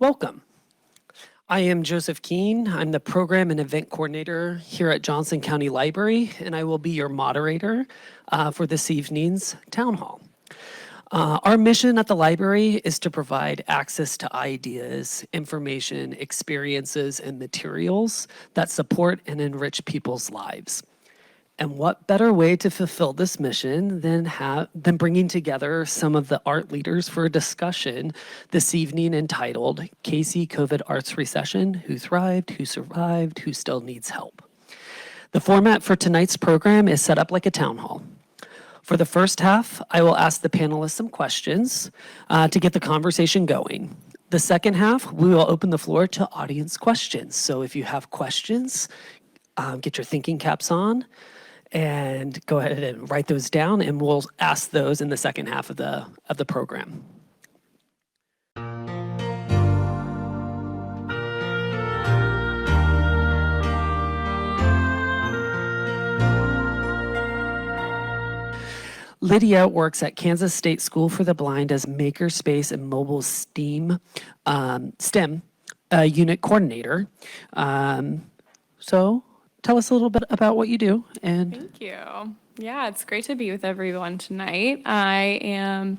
Welcome. I am Joseph Keene. I'm the Program and Event Coordinator here at Johnson County Library, and I will be your moderator for this evening's Town Hall. Our mission at the library is to provide access to ideas, information, experiences, and materials that support and enrich people's lives. And what better way to fulfill this mission than bringing together some of the art leaders for a discussion this evening entitled KC COVID Art Recession, Who Thrived, Who Survived, Who Still Needs Help. The format for tonight's program is set up like a town hall. For the first half, I will ask the panelists some questions to get the conversation going. The second half, we will open the floor to audience questions. So if you have questions, get your thinking caps on and go ahead and write those down, and we'll ask those in the second half of the program. Lydia works at Kansas State School for the Blind as Makerspace and Mobile STEM unit coordinator. So tell us a little bit about what you do. And thank you. Yeah, it's great to be with everyone tonight. I am,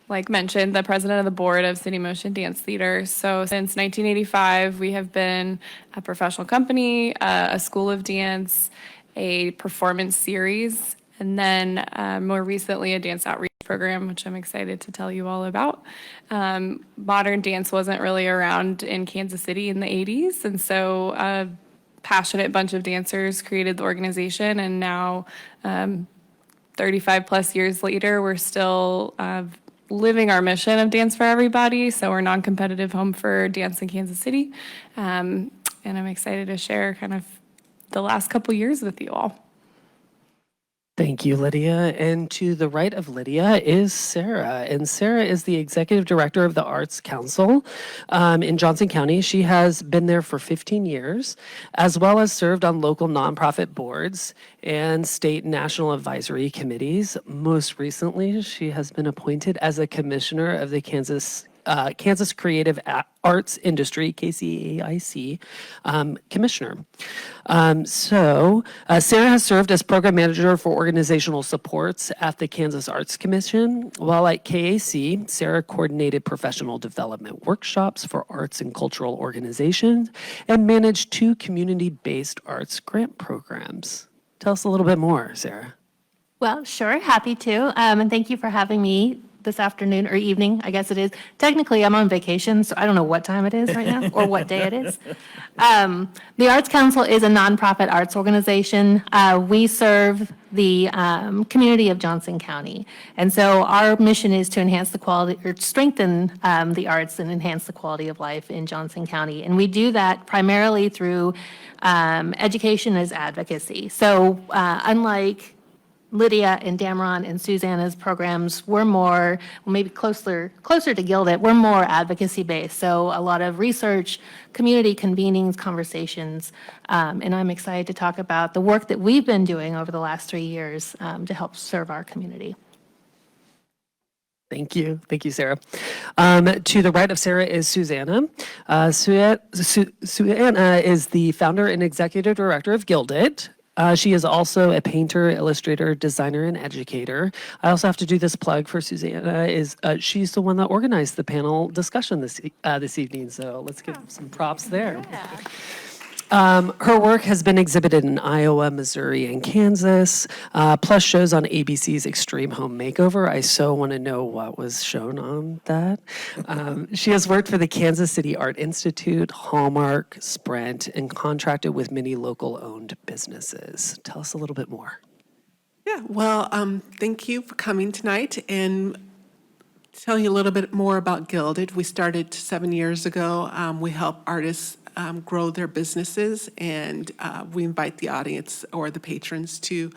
like mentioned, the president of the board of City Motion Dance Theater. So since 1985, we have been a professional company, a school of dance, a performance series, and then more recently a dance outreach program, which I'm excited to tell you all about. Modern dance wasn't really around in Kansas City in the 80s, and so a passionate bunch of dancers created the organization, and now 35 plus years later, we're still living our mission of Dance for Everybody. So we're a non-competitive home for dance in Kansas City, and I'm excited to share kind of the last couple years with you all. Thank you, Lydia. And to the right of Lydia is Sarah. And Sarah is the Executive Director of the Arts Council in Johnson County. She has been there for 15 years, as well as served on local nonprofit boards and state and national advisory committees. Most recently, she has been appointed as a commissioner of the Kansas Creative Arts Industry, KCAIC, commissioner. Sarah has served as program manager for organizational supports at the Kansas Arts Commission. While at KAC, Sarah coordinated professional development workshops for arts and cultural organizations and managed 2 community-based arts grant programs. Tell us a little bit more, Sarah. Well, sure, happy to. And thank you for having me this afternoon or evening, I guess it is. Technically, I'm on vacation, so I don't know what time it is right now or what day it is. The Arts Council is a nonprofit arts organization. We serve the community of Johnson County. And so our mission is to enhance the quality or strengthen the arts and enhance the quality of life in Johnson County. And we do that primarily through education as advocacy. So unlike Lydia and Dameron and Susanna's programs, we're more, maybe closer to GUILDit, we're more advocacy based. So a lot of research, community convenings, conversations, and I'm excited to talk about the work that we've been doing over the last 3 years to help serve our community. Thank you, Sarah. To the right of Sarah is Susanna. Susanna is the founder and executive director of GUILDit. She is also a painter, illustrator, designer, and educator. I also have to do this plug for Susanna. She's the one that organized the panel discussion this evening, so let's give some props there. Yeah. Her work has been exhibited in Iowa, Missouri, and Kansas, plus shows on ABC's Extreme Home Makeover. I so want to know what was shown on that. She has worked for the Kansas City Art Institute, Hallmark, Sprint, and contracted with many local-owned businesses. Tell us a little bit more. Yeah, well, thank you for coming tonight, and tell you a little bit more about GUILDit. We started 7 years ago. We help artists grow their businesses, and we invite the audience or the patrons to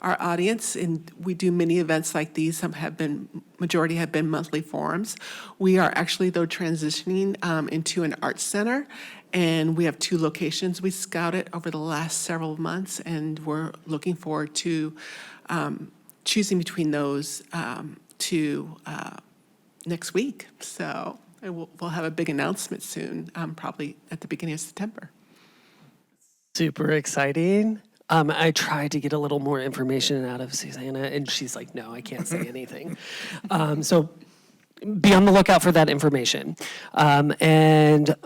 our audience, and we do many events like these. Majority have been monthly forums. We are actually, though, transitioning into an arts center, and we have 2 locations we scouted over the last several months, and we're looking forward to choosing between those next week. So And we'll have a big announcement soon, probably at the beginning of September. Super exciting. I tried to get a little more information out of Susanna, and she's like, no, I can't say anything. So be on the lookout for that information. And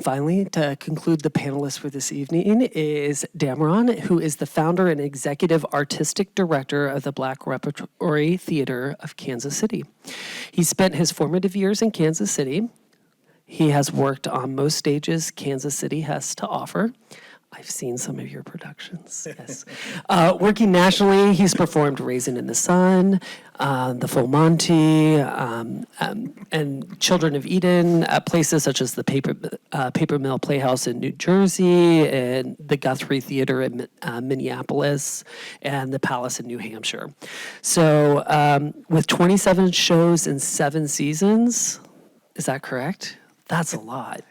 finally, to conclude the panelists for this evening is Dameron, who is the founder and executive artistic director of the Black Repertory Theater of Kansas City. He spent his formative years in Kansas City. He has worked on most stages Kansas City has to offer. I've seen some of your productions, yes. Working nationally, he's performed Raisin in the Sun, The Full Monty, and Children of Eden at places such as the Paper Mill Playhouse in New Jersey, and the Guthrie Theater in Minneapolis, and the Palace in New Hampshire. So with 27 shows in 7 seasons, is that correct? That's a lot.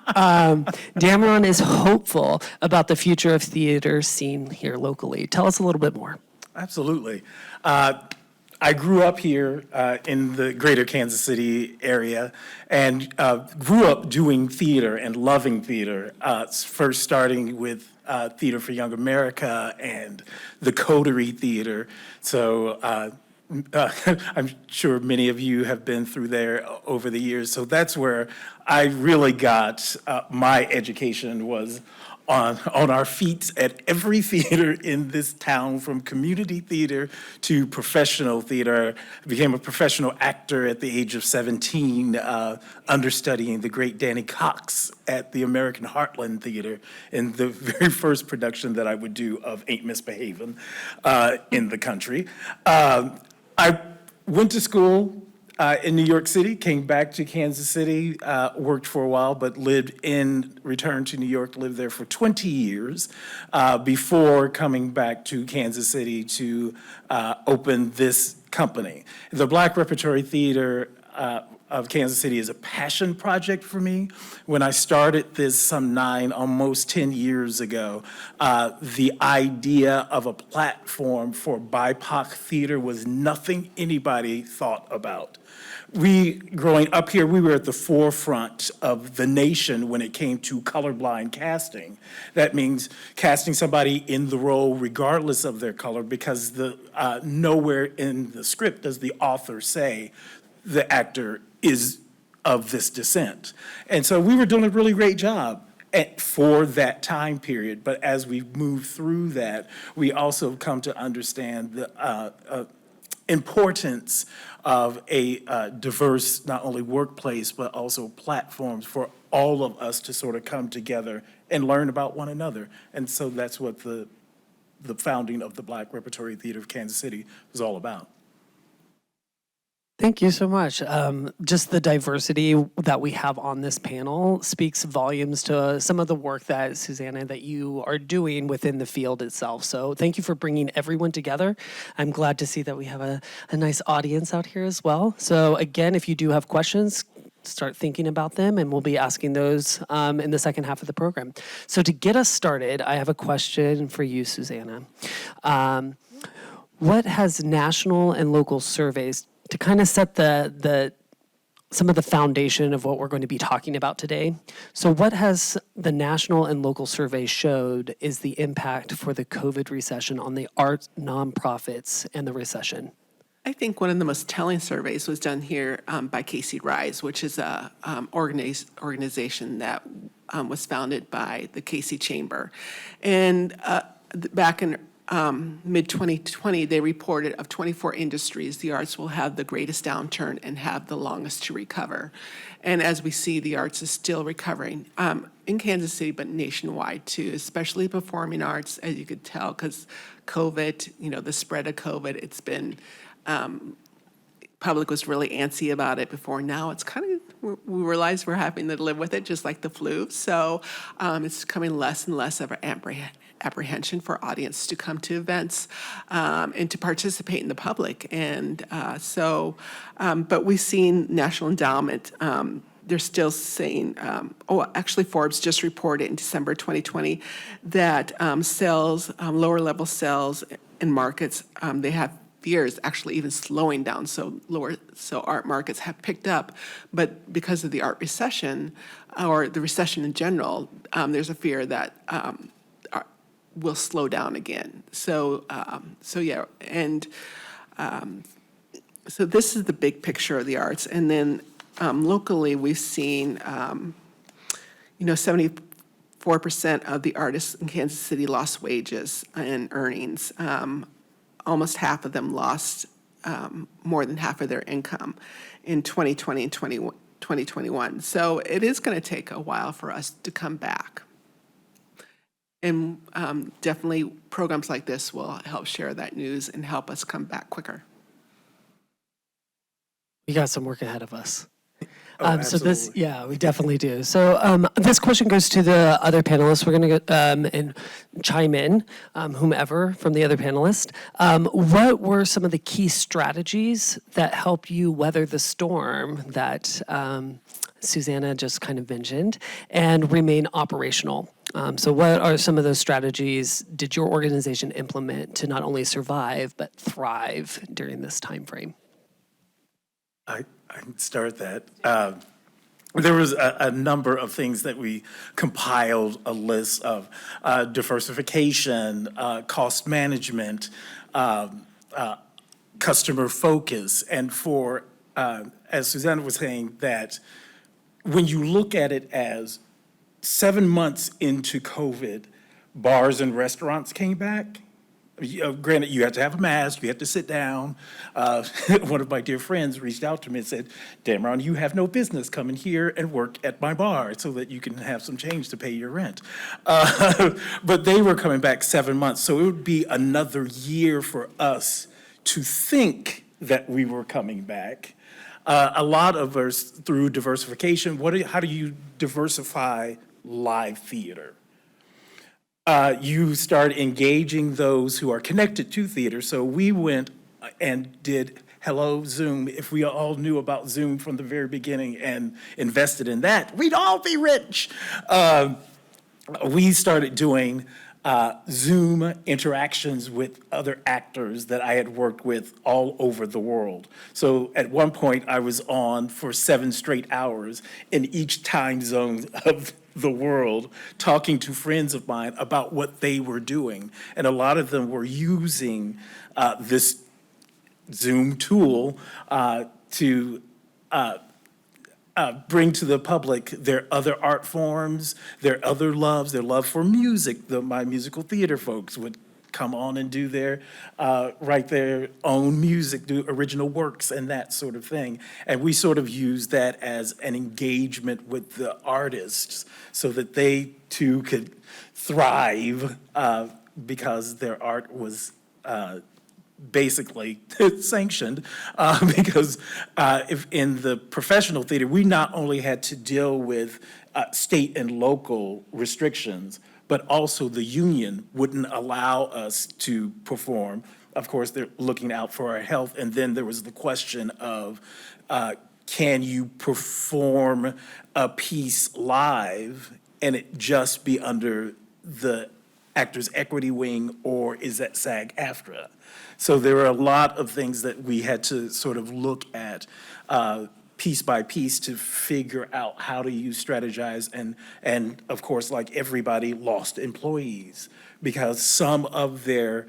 Dameron is hopeful about the future of theater scene here locally. Tell us a little bit more. Absolutely. I grew up here in the greater Kansas City area and grew up doing theater and loving theater, first starting with Theater for Young America and the Coterie Theater. So I'm sure many of you have been through there over the years. So that's where I really got my education, was on our feet at every theater in this town, from community theater to professional theater. I became a professional actor at the age of 17, understudying the great Danny Cox at the American Heartland Theater in the very first production that I would do of Ain't Misbehavin' in the country. I went to school in New York City, came back to Kansas City, worked for a while, but returned to New York, lived there for 20 years before coming back to Kansas City to open this company. The Black Repertory Theater of Kansas City is a passion project for me. When I started this some almost 10 years ago, the idea of a platform for BIPOC theater was nothing anybody thought about. Growing up here, we were at the forefront of the nation when it came to colorblind casting. That means casting somebody in the role regardless of their color, because nowhere in the script does the author say the actor is of this descent. And so we were doing a really great job for that time period. But as we move through that, we also come to understand the importance of a diverse, not only workplace, but also platforms for all of us to sort of come together and learn about one another. And so that's what the founding of the Black Repertory Theater of Kansas City was all about. Thank you so much. Just the diversity that we have on this panel speaks volumes to some of the work that, Susanna, that you are doing within the field itself. So thank you for bringing everyone together. I'm glad to see that we have a nice audience out here as well. So again, if you do have questions, start thinking about them, and we'll be asking those in the second half of the program. So to get us started, I have a question for you, Susanna. What has national and local surveys, to kind of set some of the foundation of what we're going to be talking about today. So what has the national and local surveys showed is the impact for the COVID recession on the art nonprofits and the recession? I think one of the most telling surveys was done here by Casey Rise, which is a organization that was founded by the Casey Chamber. And back in mid-2020, they reported of 24 industries, the arts will have the greatest downturn and have the longest to recover. And as we see, the arts is still recovering in Kansas City, but nationwide too, especially performing arts, as you could tell, because COVID, the spread of COVID, it's been, public was really antsy about it before. Now it's kind of, we realize we're having to live with it, just like the flu. So it's becoming less and less of an apprehension for audience to come to events and to participate in the public. And but we've seen National Endowment, they're still saying, actually Forbes just reported in December 2020 that sales, lower level sales in markets, they have years actually even slowing down, so art markets have picked up. But because of the art recession, or the recession in general, there's a fear that will slow down again. So this is the big picture of the arts. And then locally, we've seen, 74% of the artists in Kansas City lost wages and earnings. Almost half of them lost more than half of their income in 2020 and 2021. So it is going to take a while for us to come back. And definitely programs like this will help share that news and help us come back quicker. We got some work ahead of us. So absolutely. we definitely do. So this question goes to the other panelists. We're going to and chime in, whomever from the other panelists. What were some of the key strategies that help you weather the storm that Susanna just kind of mentioned and remain operational? So what are some of those strategies did your organization implement to not only survive but thrive during this time frame? I can start that. There was a number of things that we compiled a list of: diversification, cost management, customer focus, and as Susanna was saying, that when you look at it as 7 months into COVID, bars and restaurants came back. Granted, you had to have a mask, you had to sit down. One of my dear friends reached out to me and said, "Damron, you have no business coming here and work at my bar so that you can have some change to pay your rent." But they were coming back 7 months, so it would be another year for us to think that we were coming back. A lot of us, through diversification, how do you diversify live theater? You start engaging those who are connected to theater. So we went and did Hello Zoom. If we all knew about Zoom from the very beginning and invested in that, we'd all be rich. We started doing Zoom interactions with other actors that I had worked with all over the world. So at one point, I was on for 7 straight hours in each time zone of the world, talking to friends of mine about what they were doing. And a lot of them were using this Zoom tool to bring to the public their other art forms, their other loves, their love for music. My musical theater folks would come on and do write their own music, do original works and that sort of thing. And we sort of use that as an engagement with the artists so that they too could thrive because their art was basically sanctioned because if in the professional theater, we not only had to deal with state and local restrictions, but also the union wouldn't allow us to perform. Of course, they're looking out for our health. And then there was the question of, can you perform a piece live and it just be under the Actors Equity Wing, or is that SAG-AFTRA? So there were a lot of things that we had to sort of look at piece by piece to figure out how do you strategize. And of course, like everybody, lost employees because some of their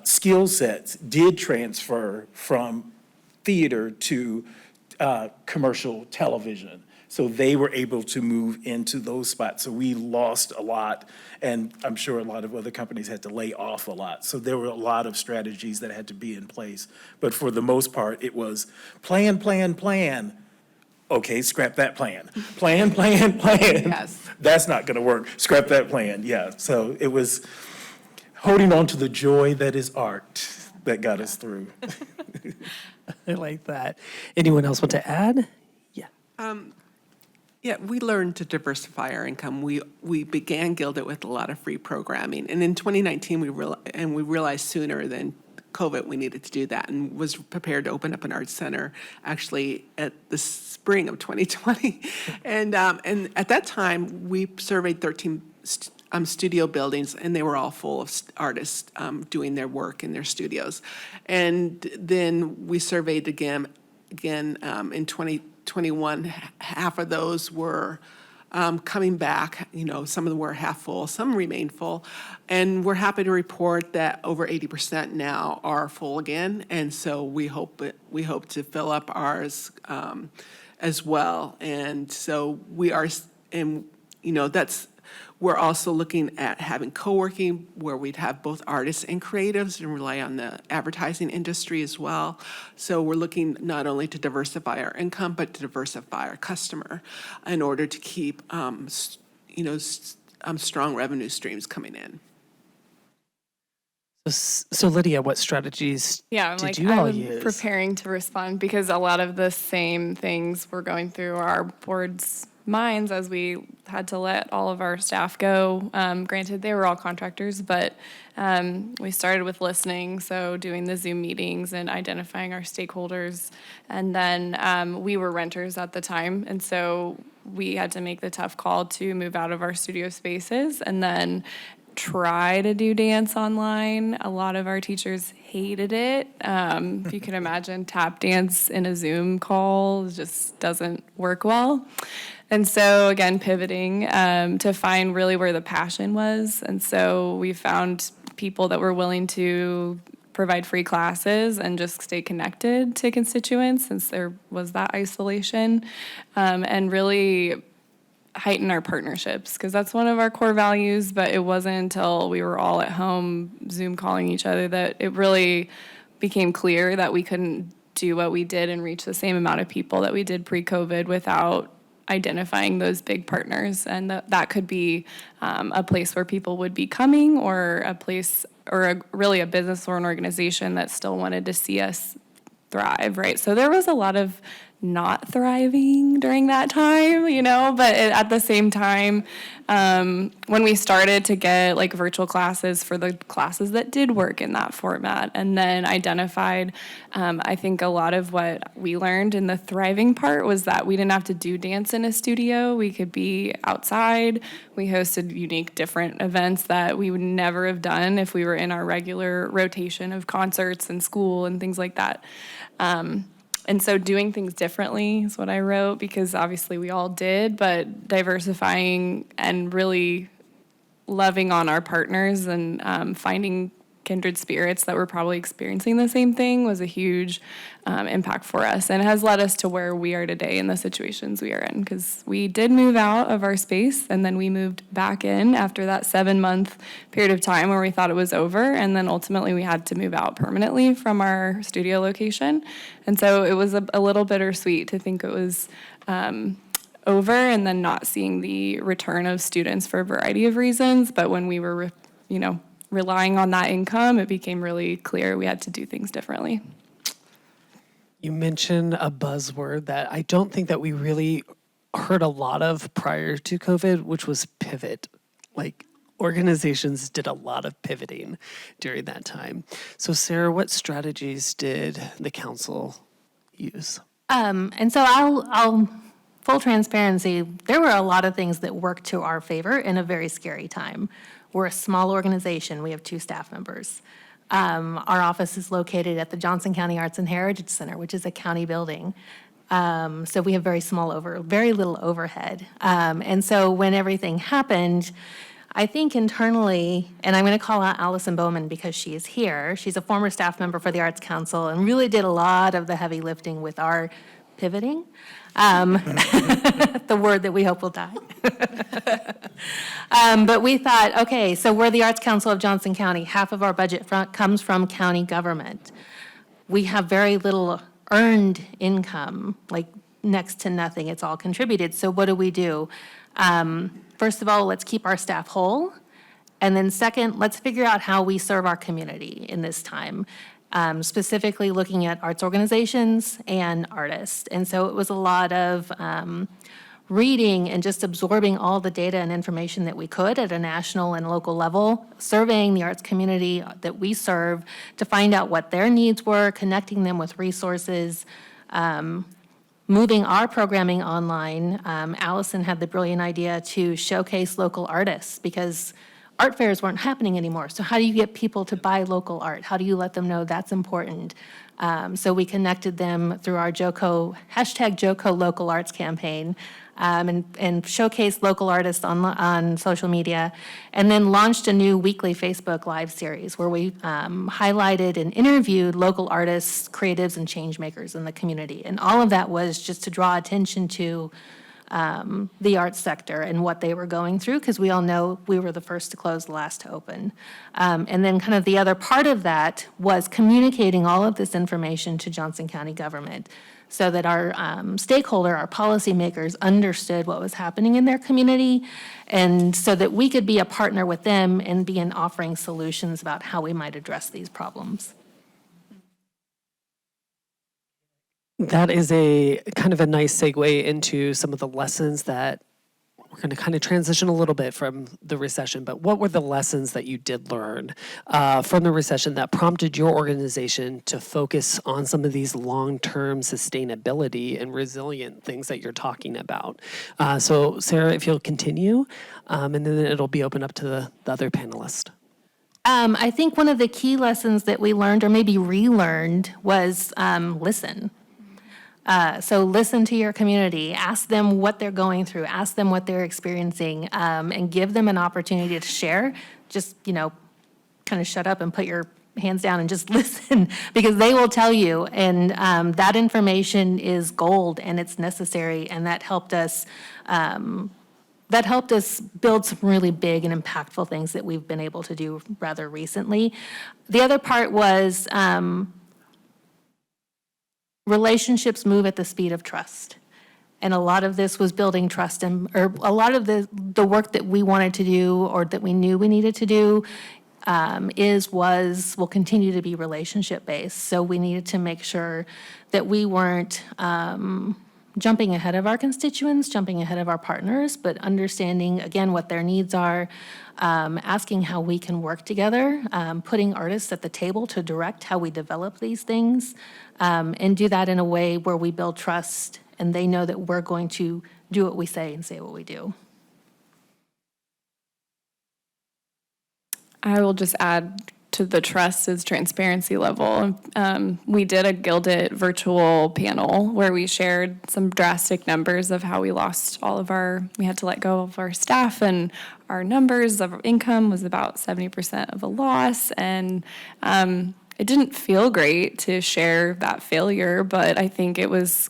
skill sets did transfer from theater to commercial television. So they were able to move into those spots. So we lost a lot, and I'm sure a lot of other companies had to lay off a lot. So there were a lot of strategies that had to be in place. But for the most part, it was plan, plan, plan. Okay, scrap that plan. Plan, plan, plan. Yes. That's not gonna work. Scrap that plan, yeah. So it was holding on to the joy that is art that got us through. I like that. Anyone else want to add? Yeah. Yeah, we learned to diversify our income. We began GUILDit with a lot of free programming. And in 2019, we realized sooner than COVID we needed to do that, and was prepared to open up an arts center actually at the spring of 2020. And at that time, we surveyed 13 studio buildings, and they were all full of artists doing their work in their studios. And then we surveyed again in 2021. Half of those were coming back. Some of them were half full, some remained full. And we're happy to report that over 80% now are full again. And so we hope to fill up ours as well. And so we are, and we're also looking at having co-working where we'd have both artists and creatives and rely on the advertising industry as well. So we're looking not only to diversify our income, but to diversify our customer in order to keep, strong revenue streams coming in. So Lydia, what strategies Yeah, did you all I'm use? preparing to respond because a lot of the same things were going through our board's minds as we had to let all of our staff go. Granted, they were all contractors, but we started with listening, so doing the Zoom meetings and identifying our stakeholders. And then we were renters at the time, and so we had to make the tough call to move out of our studio spaces and then try to do dance online. A lot of our teachers hated it. If you can imagine, tap dance in a Zoom call just doesn't work well. And so, again, pivoting to find really where the passion was. And so we found people that were willing to provide free classes and just stay connected to constituents since there was that isolation, and really heighten our partnerships, because that's one of our core values. But it wasn't until we were all at home Zoom calling each other that it really became clear that we couldn't do what we did and reach the same amount of people that we did pre-COVID without identifying those big partners. And that could be a place where people would be coming, or a place, or really a business or an organization that still wanted to see us thrive, right? So there was a lot of not thriving during that time, but at the same time, when we started to get like virtual classes for the classes that did work in that format, and then identified, I think a lot of what we learned in the thriving part was that we didn't have to do dance in a studio. We could be outside. We hosted unique, different events that we would never have done if we were in our regular rotation of concerts and school and things like that. And so doing things differently is what I wrote, because obviously we all did, but diversifying and really loving on our partners and finding kindred spirits that were probably experiencing the same thing was a huge impact for us, and has led us to where we are today in the situations we are in, because we did move out of our space and then we moved back in after that 7-month period of time where we thought it was over, and then ultimately we had to move out permanently from our studio location. And so it was a little bittersweet to think it was over and then not seeing the return of students for a variety of reasons. But when we were relying on that income, it became really clear we had to do things differently. You mentioned a buzzword that I don't think that we really heard a lot of prior to COVID, which was pivot. Like, organizations did a lot of pivoting during that time. So Sarah, what strategies did the council use? And so I'll full transparency, there were a lot of things that worked to our favor in a very scary time. We're a small organization. We have 2 staff members. Our office is located at the Johnson County Arts and Heritage Center, which is a county building. So we have very little overhead. And so when everything happened, I think internally, and I'm going to call out Allison Bowman because she is here. She's a former staff member for the Arts Council and really did a lot of the heavy lifting with our pivoting. The word that we hope will die. But we thought, okay, so we're the Arts Council of Johnson County. Half of our budget comes from county government. We have very little earned income, like next to nothing. It's all contributed. So what do? First of all, let's keep our staff whole. And then second, let's figure out how we serve our community in this time. Specifically looking at arts organizations and artists. And so it was a lot of reading and just absorbing all the data and information that we could at a national and local level, surveying the arts community that we serve to find out what their needs were, connecting them with resources, moving our programming online, Allison had the brilliant idea to showcase local artists because art fairs weren't happening anymore. So how do you get people to buy local art? How do you let them know that's important? So we connected them through our #JoCo Local Arts campaign, and showcased local artists on social media, and then launched a new weekly Facebook Live series where we highlighted and interviewed local artists, creatives, and change makers in the community. And all of that was just to draw attention to the arts sector and what they were going through, because we all know we were the first to close, the last to open. And then kind of the other part of that was communicating all of this information to Johnson County government so that our stakeholder, our policymakers, understood what was happening in their community, and so that we could be a partner with them and begin offering solutions about how we might address these problems. That is a kind of a nice segue into some of the lessons that we're going to kind of transition a little bit from the recession, but what were the lessons that you did learn from the recession that prompted your organization to focus on some of these long-term sustainability and resilient things that you're talking about? So Sarah, if you'll continue, and then it'll be open up to the other panelists. I think one of the key lessons that we learned, or maybe relearned, was listen. So listen to your community, ask them what they're going through, ask them what they're experiencing, and give them an opportunity to share. Just, kind of shut up and put your hands down and just listen, because they will tell you. And that information is gold, and it's necessary, and that helped us build some really big and impactful things that we've been able to do rather recently. The other part was relationships move at the speed of trust. And a lot of this was building trust, or a lot of the work that we wanted to do, or that we knew we needed to do, will continue to be relationship based. So we needed to make sure that we weren't jumping ahead of our constituents, jumping ahead of our partners, but understanding, again, what their needs are, asking how we can work together, putting artists at the table to direct how we develop these things, and do that in a way where we build trust and they know that we're going to do what we say and say what we do. I will just add to the trust is transparency level. We did a GUILDit virtual panel where we shared some drastic numbers of how we lost we had to let go of our staff, and our numbers of income was about 70% of a loss. And it didn't feel great to share that failure, but I think it was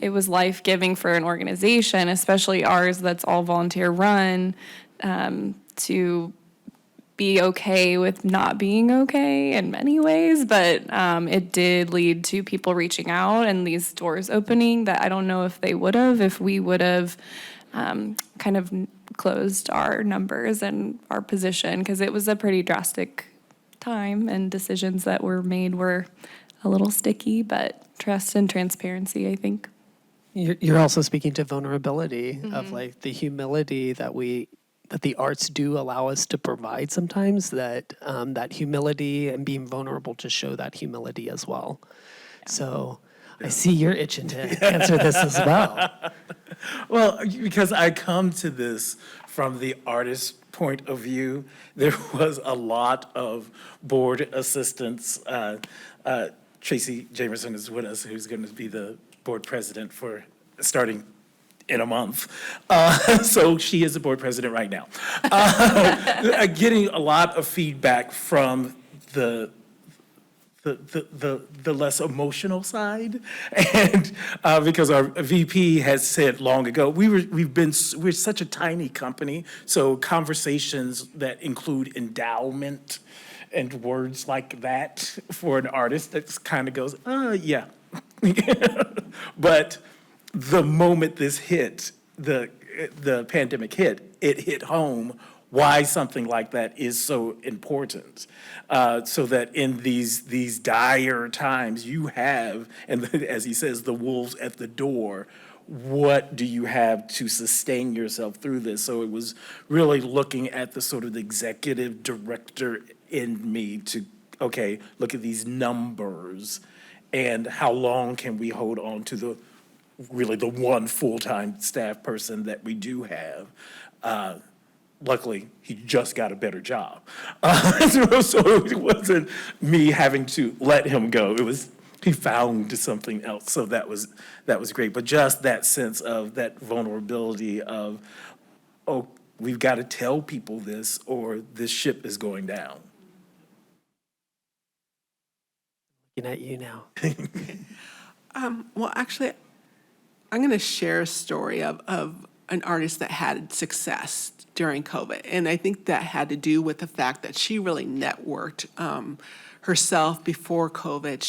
life-giving for an organization, especially ours that's all volunteer run, to be okay with not being okay in many ways, but it did lead to people reaching out and these doors opening that I don't know if they would have if we would have kind of closed our numbers and our position, because it was a pretty drastic time and decisions that were made were a little sticky, but trust and transparency, I think. You're also speaking to vulnerability of like the humility that the arts do allow us to provide sometimes, that humility and being vulnerable to show that humility as well. Yeah. So I see you're itching to answer this as well. Well, because I come to this from the artist's point of view. There was a lot of board assistants. Tracy Jamerson is with us, who's going to be the board president for starting in a month. So she is the board president right now. Getting a lot of feedback from the less emotional side, and because our VP has said long ago, we're such a tiny company, so conversations that include endowment and words like that for an artist that kind of goes, yeah. But the moment this hit, the pandemic hit, it hit home why something like that is so important. So that in these dire times you have, and as he says, the wolves at the door, what do you have to sustain yourself through this? So it was really looking at the sort of the executive director in me to, okay, look at these numbers and how long can we hold on to the one full-time staff person that we do have. Luckily, he just got a better job. So it wasn't me having to let him go. It was, he found something else. So that was great. But just that sense of that vulnerability of, oh, we've got to tell people this or this ship is going down. Looking at you now. Well, actually, I'm going to share a story of an artist that had success during COVID. And I think that had to do with the fact that she really networked herself before COVID.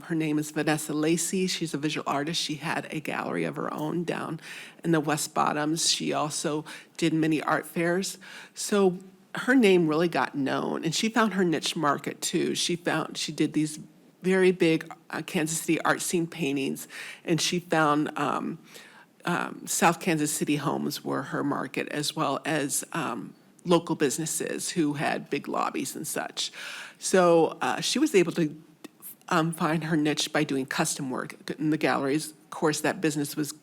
Her name is Vanessa Lacey. She's a visual artist. She had a gallery of her own down in the West Bottoms. She also did many art fairs. So her name really got known, and she found her niche market too. She did these very big Kansas City art scene paintings, and she found South Kansas City homes were her market, as well as local businesses who had big lobbies and such. So she was able to find her niche by doing custom work in the galleries. Of course, that business was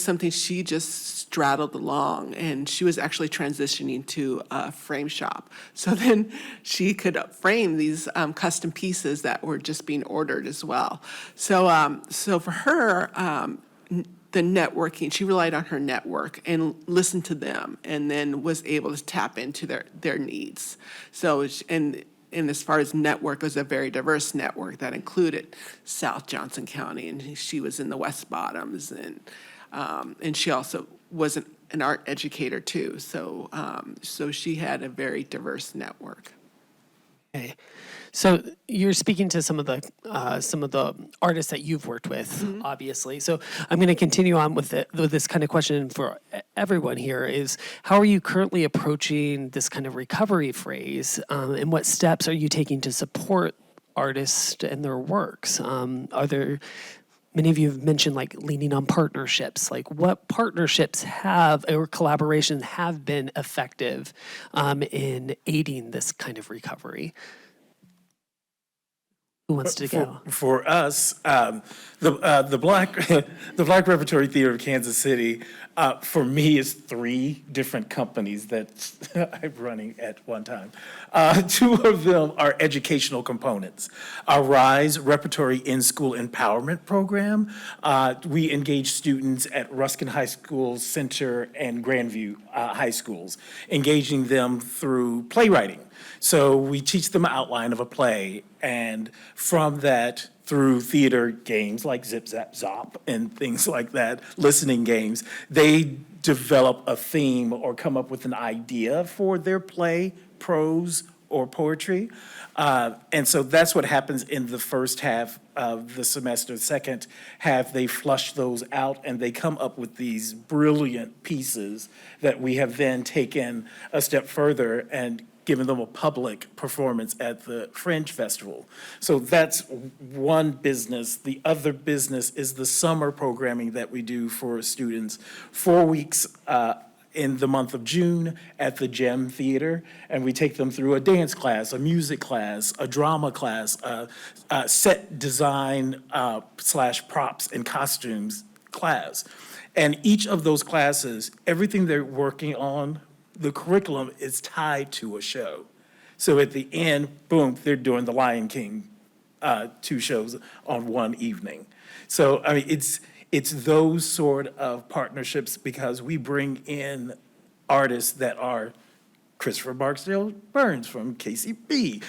something she just straddled along, and she was actually transitioning to a frame shop. So then she could frame these custom pieces that were just being ordered as well. So for her, the networking, she relied on her network and listened to them, and then was able to tap into their needs. So, and as far as network, it was a very diverse network that included South Johnson County, and she was in the West Bottoms, and she also was an art educator too. So, so she had a very diverse network. Okay. So you're speaking to some of the artists that you've worked with, obviously. So I'm going to continue on with this kind of question for everyone here is, how are you currently approaching this kind of recovery phase, and what steps are you taking to support artists and their works? Are there, many of you have mentioned like leaning on partnerships, like what partnerships have or collaborations have been effective in aiding this kind of recovery? Who wants to go? For us, the Black Repertory Theater of Kansas City, for me, is 3 different companies that I'm running at one time. 2 of them are educational components. Our RISE Repertory In-School Empowerment Program, we engage students at Ruskin High School Center and Grandview High Schools, engaging them through playwriting. So we teach them an outline of a play, and from that, through theater games like Zip, Zap, Zop and things like that, listening games, they develop a theme or come up with an idea for their play, prose, or poetry. And so that's what happens in the first half of the semester. Second half, they flush those out and they come up with these brilliant pieces that we have then taken a step further and given them a public performance at the Fringe Festival. So that's one business. The other business is the summer programming that we do for students, 4 weeks in the month of June at the Gem Theater, and we take them through a dance class, a music class, a drama class, set design / props and costumes class. And each of those classes, everything they're working on, the curriculum is tied to a show. So at the end, boom, they're doing the Lion King 2 shows on one evening. So, I mean, it's those sort of partnerships because we bring in artists that are Christopher Barksdale Burns from KCB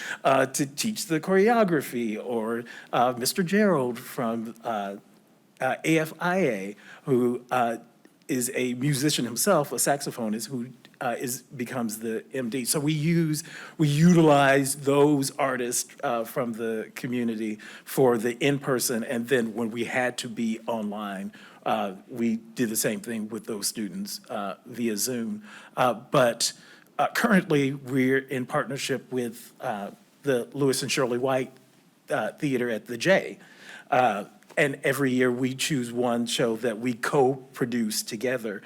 to teach the choreography, or Mr. Gerald from AFIA, who is a musician himself, a saxophonist, who becomes the MD. So we utilize those artists from the community for the in-person, and then when we had to be online, we did the same thing with those students via Zoom. But currently, we're in partnership with the Lewis and Shirley White Theater at the J. And every year we choose one show that we co-produce together.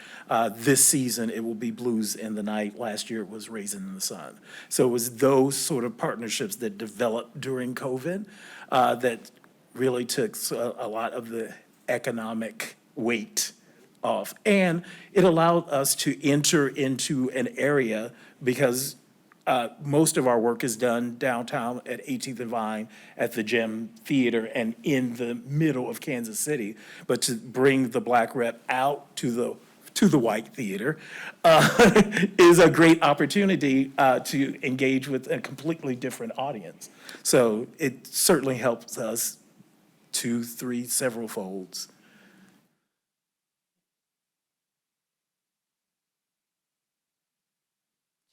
This season, it will be Blues in the Night. Last year, it was Raisin in the Sun. So it was those sort of partnerships that developed during COVID that really took a lot of the economic weight off. And it allowed us to enter into an area because most of our work is done downtown at 18th and Vine, at the Gem Theater, and in the middle of Kansas City. But to bring the Black rep out to the white theater is a great opportunity to engage with a completely different audience. So it certainly helps us 2, 3, several folds.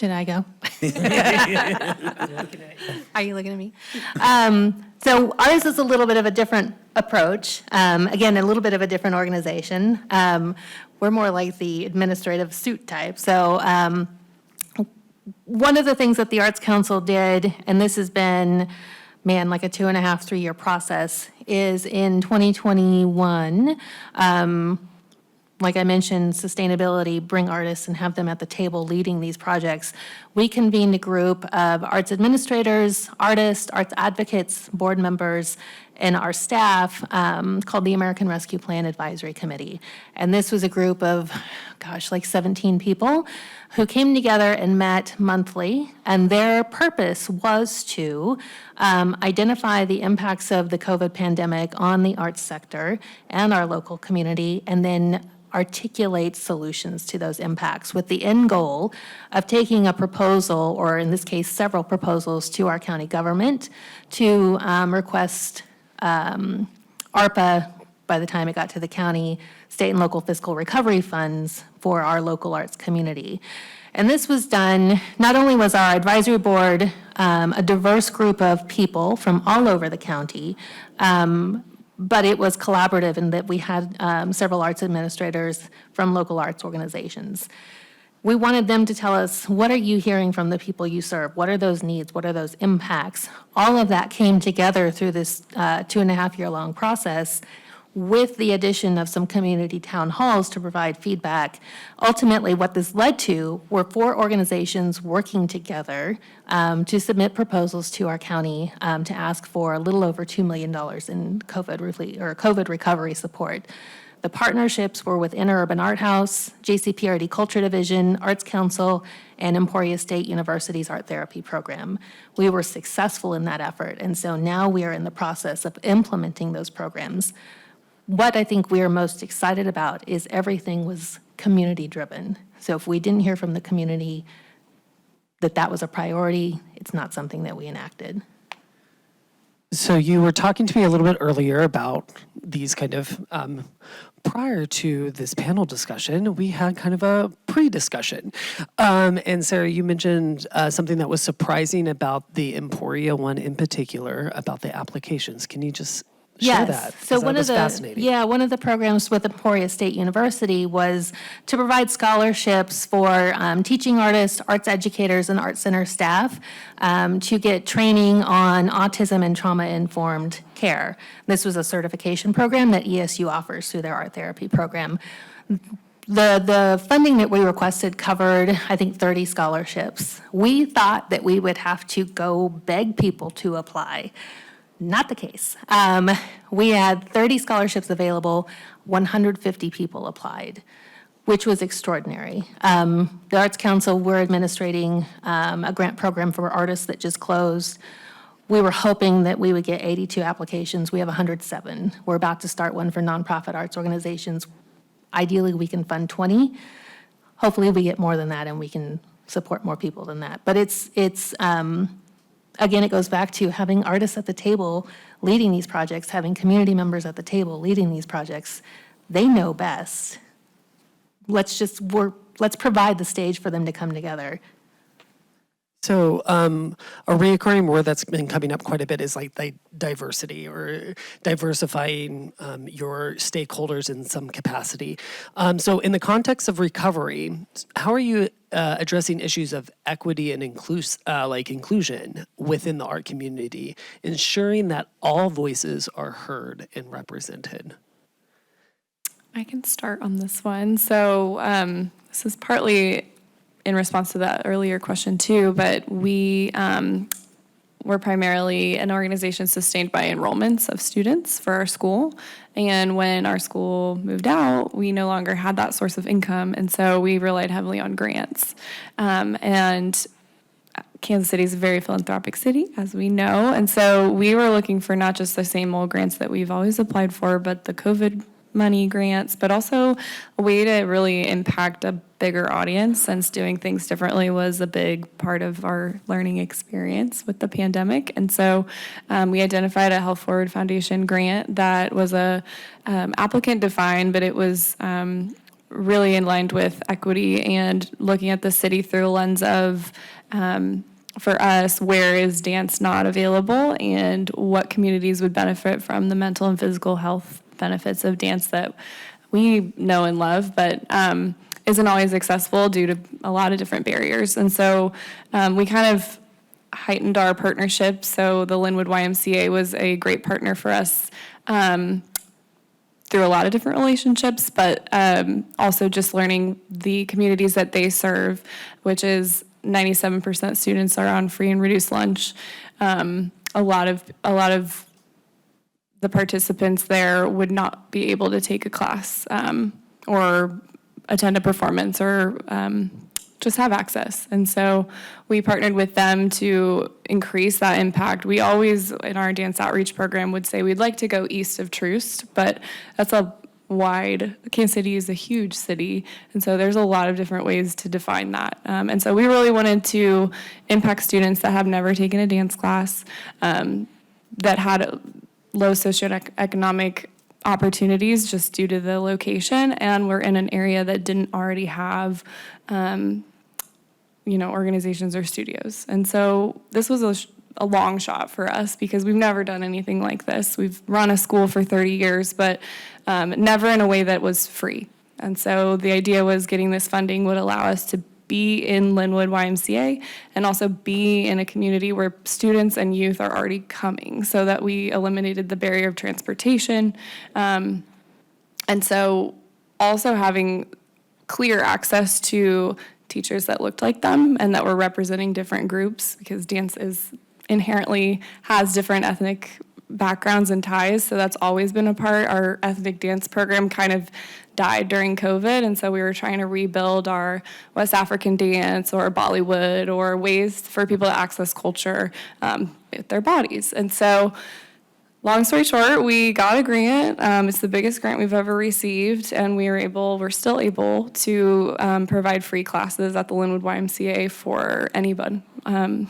Should I go? Are you looking at me? So ours is a little bit of a different approach. Again, a little bit of a different organization. We're more like the administrative suit type. So one of the things that the Arts Council did, and this has been, man, like a 2.5, 3-year process, is in 2021, like I mentioned, sustainability, bring artists and have them at the table leading these projects. We convened a group of arts administrators, artists, arts advocates, board members, and our staff called the American Rescue Plan Advisory Committee. And this was a group of, like 17 people who came together and met monthly. And their purpose was to identify the impacts of the COVID pandemic on the arts sector and our local community, and then articulate solutions to those impacts with the end goal of taking a proposal, or in this case, several proposals, to our county government to request ARPA, by the time it got to the county, state and local fiscal recovery funds for our local arts community. And this was done, not only was our advisory board a diverse group of people from all over the county, but it was collaborative in that we had several arts administrators from local arts organizations. We wanted them to tell us, what are you hearing from the people you serve? What are those needs? What are those impacts? All of that came together through this 2.5-year-long process, with the addition of some community town halls to provide feedback. Ultimately, what this led to were 4 organizations working together to submit proposals to our county to ask for a little over $2 million in COVID recovery support. The partnerships were with Interurban Art House, JCPRD Culture Division, Arts Council, and Emporia State University's Art Therapy Program. We were successful in that effort, and so now we are in the process of implementing those programs. What I think we are most excited about is everything was community-driven. So if we didn't hear from the community that was a priority, it's not something that we enacted. So you were talking to me a little bit earlier about these kind of, prior to this panel discussion, we had kind of a pre-discussion. And Sarah, you mentioned something that was surprising about the Emporia one in particular, about the applications. Can you just share that? So one of the fascinating. one of the programs with Emporia State University was to provide scholarships for teaching artists, arts educators, and art center staff to get training on autism and trauma-informed care. This was a certification program that ESU offers through their art therapy program. The funding that we requested covered, I think, 30 scholarships. We thought that we would have to go beg people to apply. Not the case. We had 30 scholarships available, 150 people applied, which was extraordinary. The Arts Council, we're administrating a grant program for artists that just closed. We were hoping that we would get 82 applications. We have 107. We're about to start one for nonprofit arts organizations. Ideally, we can fund 20. Hopefully, we get more than that and we can support more people than that. But again, it goes back to having artists at the table leading these projects, having community members at the table leading these projects. They know best. Let's provide the stage for them to come together. So a recurring word that's been coming up quite a bit is like diversity or diversifying your stakeholders in some capacity. So in the context of recovery, how are you addressing issues of equity and inclusion within the art community, ensuring that all voices are heard and represented? I can start on this one. So this is partly in response to that earlier question too, but we're primarily an organization sustained by enrollments of students for our school. And when our school moved out, we no longer had that source of income. And so we relied heavily on grants. And Kansas City is a very philanthropic city, as we know. And so we were looking for not just the same old grants that we've always applied for, but the COVID money grants, but also a way to really impact a bigger audience, since doing things differently was a big part of our learning experience with the pandemic. And so we identified a Health Forward Foundation grant that was a applicant defined, but it was really in line with equity and looking at the city through a lens of for us, where is dance not available and what communities would benefit from the mental and physical health benefits of dance that we know and love, but isn't always accessible due to a lot of different barriers. And so we kind of heightened our partnership. So the Linwood YMCA was a great partner for us through a lot of different relationships, but also just learning the communities that they serve, which is 97% students are on free and reduced lunch. A lot of the participants there would not be able to take a class or attend a performance or just have access. And so we partnered with them to increase that impact. We always, in our dance outreach program, would say we'd like to go east of Troost, but that's a wide, Kansas City is a huge city, and so there's a lot of different ways to define that. And so we really wanted to impact students that have never taken a dance class, that had low socioeconomic opportunities just due to the location, and we're in an area that didn't already have organizations or studios. And so this was a long shot for us because we've never done anything like this. We've run a school for 30 years, but never in a way that was free. And so the idea was getting this funding would allow us to be in Linwood YMCA and also be in a community where students and youth are already coming, so that we eliminated the barrier of transportation. And so also having clear access to teachers that looked like them and that were representing different groups, because dance inherently has different ethnic backgrounds and ties, so that's always been a part. Our ethnic dance program kind of died during COVID, and so we were trying to rebuild our West African dance or Bollywood or ways for people to access culture with their bodies. And so long story short, we got a grant. It's the biggest grant we've ever received, and we're still able to provide free classes at the Linwood YMCA for anybody, 0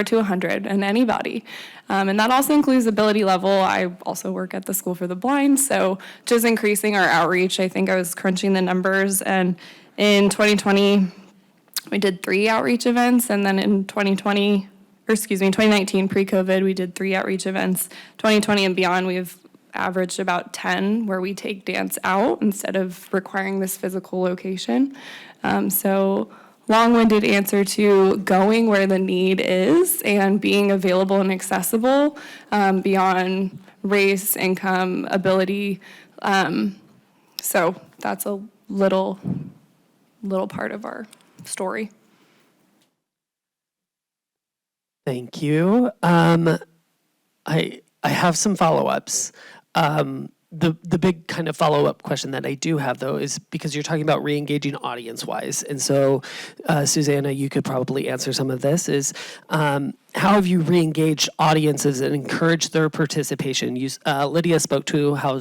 to 100, and anybody. And that also includes ability level. I also work at the School for the Blind, so just increasing our outreach. I think I was crunching the numbers, and in 2020, we did 3 outreach events, and then in 2019, pre-COVID, we did 3 outreach events. 2020 and beyond, we've averaged about 10 where we take dance out instead of requiring this physical location. So long-winded answer to going where the need is and being available and accessible beyond race, income, ability. So that's a little part of our story. Thank you. I have some follow-ups. The big kind of follow-up question that I do have, though, is because you're talking about re-engaging audience-wise. And so, Susanna, you could probably answer some of this, is how have you re-engaged audiences and encouraged their participation? Lydia spoke to how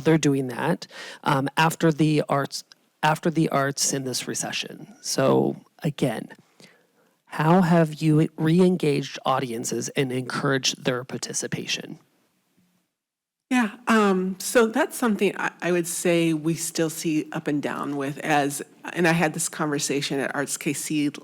they're doing that after the arts in this recession. So, again, how have you re-engaged audiences and encouraged their participation? Yeah, so that's something I would say we still see up and down with and I had this conversation at Arts KC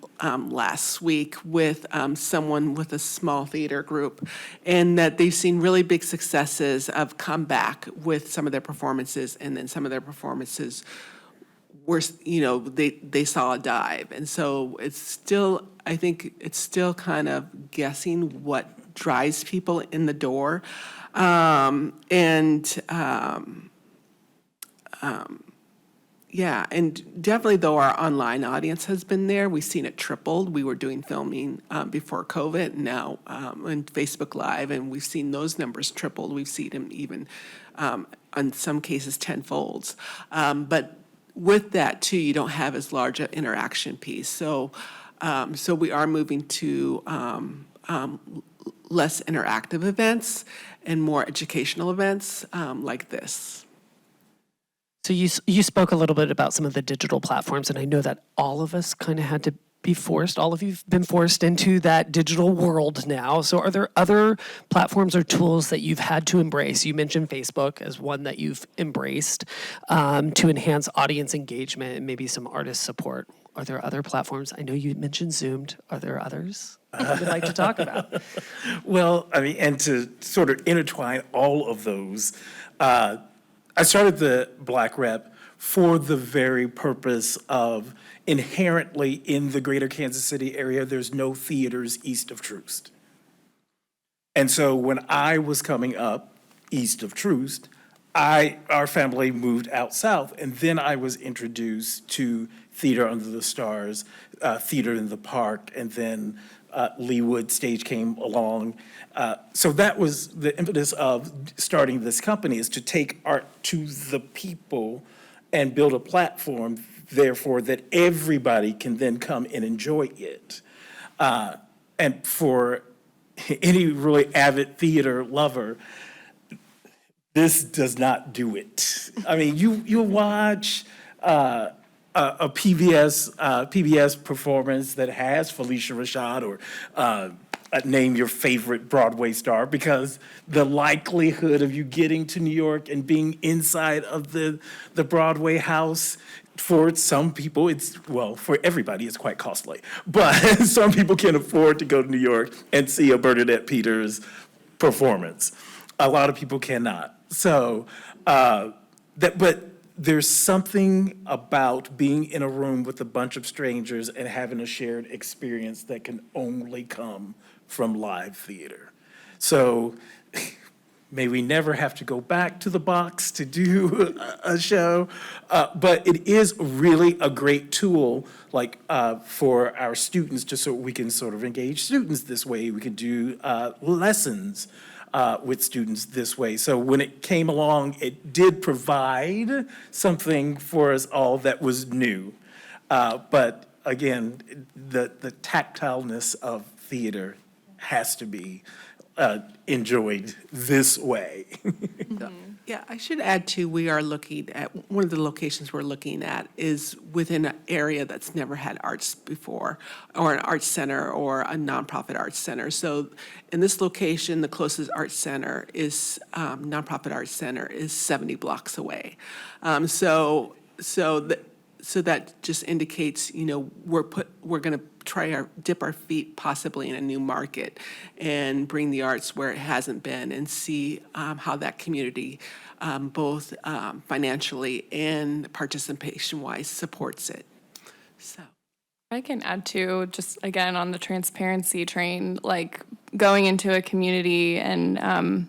last week with someone with a small theater group, and that they've seen really big successes of comeback with some of their performances, and then some of their performances were, they saw a dive. And so I think it's still kind of guessing what drives people in the door. Yeah, and definitely though our online audience has been there, we've seen it tripled. We were doing filming before COVID, now on Facebook Live, and we've seen those numbers tripled. We've seen them even, in some cases, tenfolds. But with that too, you don't have as large an interaction piece. So we are moving to less interactive events and more educational events like this. So you spoke a little bit about some of the digital platforms, and I know that all of us kind of had to be forced, all of you've been forced into that digital world now. So are there other platforms or tools that you've had to embrace? You mentioned Facebook as one that you've embraced to enhance audience engagement and maybe some artist support. Are there other platforms? I know you mentioned Zoom. Are there others that you would like to talk about? Well, I mean, and to sort of intertwine all of those, I started the Black Rep for the very purpose of inherently in the greater Kansas City area, there's no theaters east of Troost. And so when I was coming up east of Troost, our family moved out south, and then I was introduced to Theater Under the Stars, Theater in the Park, and then Leewood Stage came along. So that was the impetus of starting this company, is to take art to the people and build a platform, therefore, that everybody can then come and enjoy it. And for any really avid theater lover, this does not do it. I mean, you'll watch a PBS performance that has Felicia Rashad or name your favorite Broadway star, because the likelihood of you getting to New York and being inside of the Broadway house, for some people, for everybody, it's quite costly. But some people can afford to go to New York and see a Bernadette Peters performance. A lot of people cannot. So, but there's something about being in a room with a bunch of strangers and having a shared experience that can only come from live theater. So may we never have to go back to the box to do a show, but it is really a great tool, like for our students, just so we can sort of engage students this way. We can do lessons with students this way. So when it came along, it did provide something for us all that was new. But again, the tactileness of theater has to be enjoyed this way. Yeah, I should add too, we are looking at, one of the locations we're looking at is within an area that's never had arts before, or an arts center or a nonprofit arts center. So in this location, the closest arts center is, nonprofit arts center is 70 blocks away. So that just indicates, we're going to try dip our feet possibly in a new market and bring the arts where it hasn't been, and see how that community, both financially and participation-wise, supports it. So. I can add to, just again on the transparency train, like going into a community and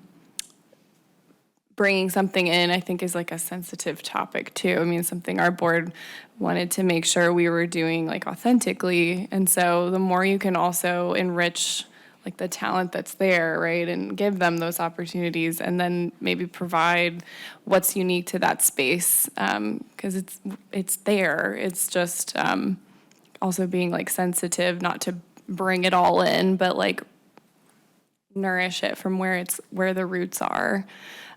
bringing something in, I think, is like a sensitive topic too. I mean, something our board wanted to make sure we were doing like authentically. And so the more you can also enrich like the talent that's there, right, and give them those opportunities, and then maybe provide what's unique to that space, because it's there. It's just also being like sensitive, not to bring it all in, but like nourish it from where the roots are.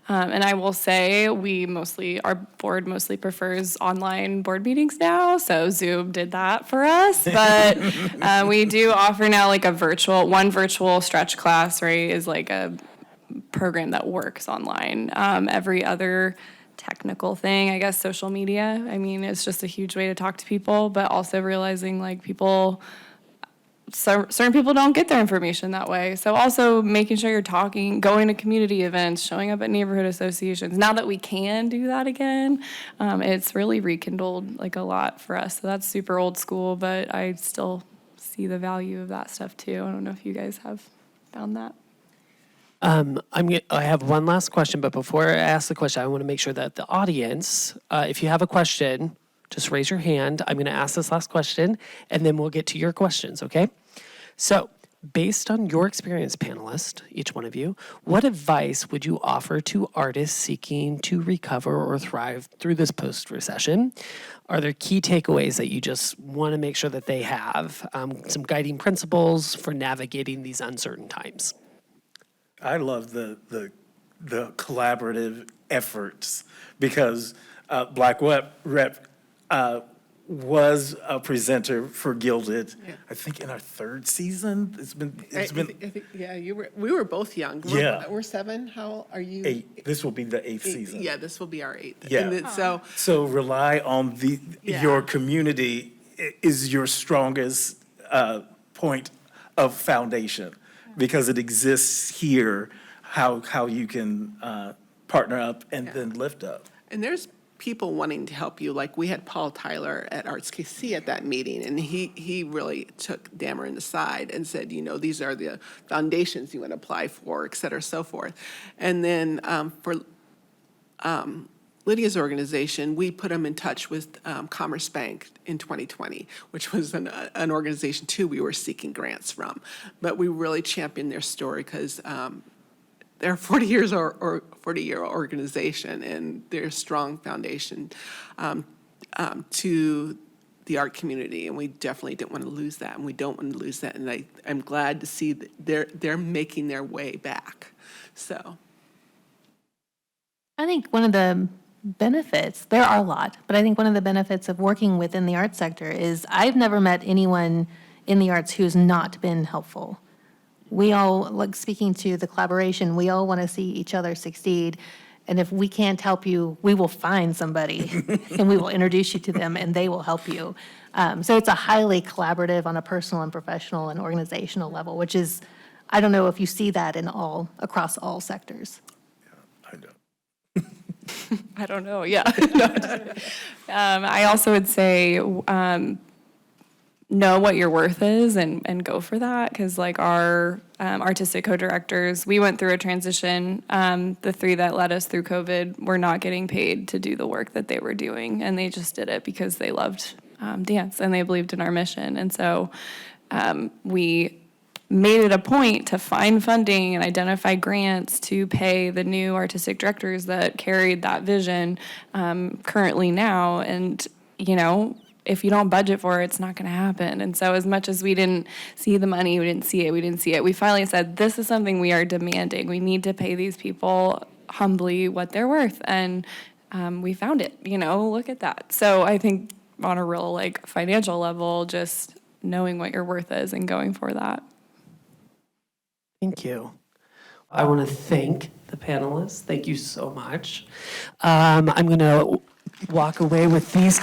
And I will say our board mostly prefers online board meetings now, so Zoom did that for us. But we do offer now like one virtual stretch class, right, is like a program that works online. Every other technical thing, I guess social media, I mean, it's just a huge way to talk to people, but also realizing like certain people don't get their information that way. So also making sure you're talking, going to community events, showing up at neighborhood associations. Now that we can do that again, it's really rekindled like a lot for us. So that's super old school, but I still see the value of that stuff too. I don't know if you guys have found that. I have one last question, but before I ask the question, I want to make sure that the audience, if you have a question, just raise your hand. I'm going to ask this last question, and then we'll get to your questions, okay? So, based on your experience, panelists, each one of you, what advice would you offer to artists seeking to recover or thrive through this post-recession? Are there key takeaways that you just want to make sure that they have? Some guiding principles for navigating these uncertain times? I love the collaborative efforts because Black Rep was a presenter for GUILDit, I think in our third season. It's been I think, yeah, we were both young. Yeah. We're 7. How old are you? 8. This will be the 8th season. Yeah, this will be our 8th. Yeah. And So rely on your community is your strongest point of foundation because it exists here, how you can partner up and then lift up. And there's people wanting to help you. Like we had Paul Tyler at Arts KC at that meeting, and he really took Dameron aside and said, these are the foundations you want to apply for, et cetera, so forth. And then for Lydia's organization, we put them in touch with Commerce Bank in 2020, which was an organization, too, we were seeking grants from. But we really championed their story because they're a 40-year organization, and they're a strong foundation to the art community, and we definitely didn't want to lose that, and we don't want to lose that. And I'm glad to see that they're making their way back. So I think one of the benefits, there are a lot, but I think one of the benefits of working within the arts sector is I've never met anyone in the arts who's not been helpful. We all, like speaking to the collaboration, we all want to see each other succeed. And if we can't help you, we will find somebody and we will introduce you to them and they will help you. So it's a highly collaborative on a personal and professional and organizational level, which is, I don't know if you see that across all sectors. I know. I don't know, yeah. I also would say know what your worth is and go for that, because like our artistic co-directors, we went through a transition. The 3 that led us through COVID were not getting paid to do the work that they were doing, and they just did it because they loved dance and they believed in our mission. And so we made it a point to find funding and identify grants to pay the new artistic directors that carried that vision currently now. And, if you don't budget for it, it's not going to happen. And so as much as we didn't see the money, we didn't see it, we finally said, this is something we are demanding. We need to pay these people humbly what they're worth. And we found it, look at that. So I think on a real financial level, just knowing what your worth is and going for that. Thank you. I want to thank the panelists. Thank you so much. I'm going to walk away with these,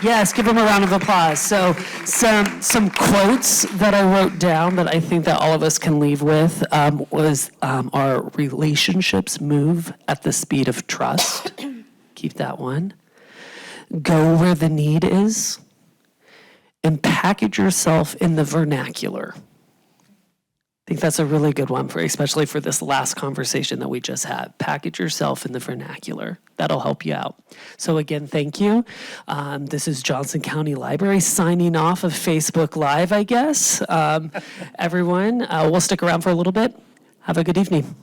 yes, give them a round of applause. So some quotes that I wrote down that I think that all of us can leave with was our relationships move at the speed of trust. Keep that one. Go where the need is. And package yourself in the vernacular. I think that's a really good one, especially for this last conversation that we just had. Package yourself in the vernacular. That'll help you out. So again, thank you. This is Johnson County Library signing off of Facebook Live, I guess. Everyone, we'll stick around for a little bit. Have a good evening.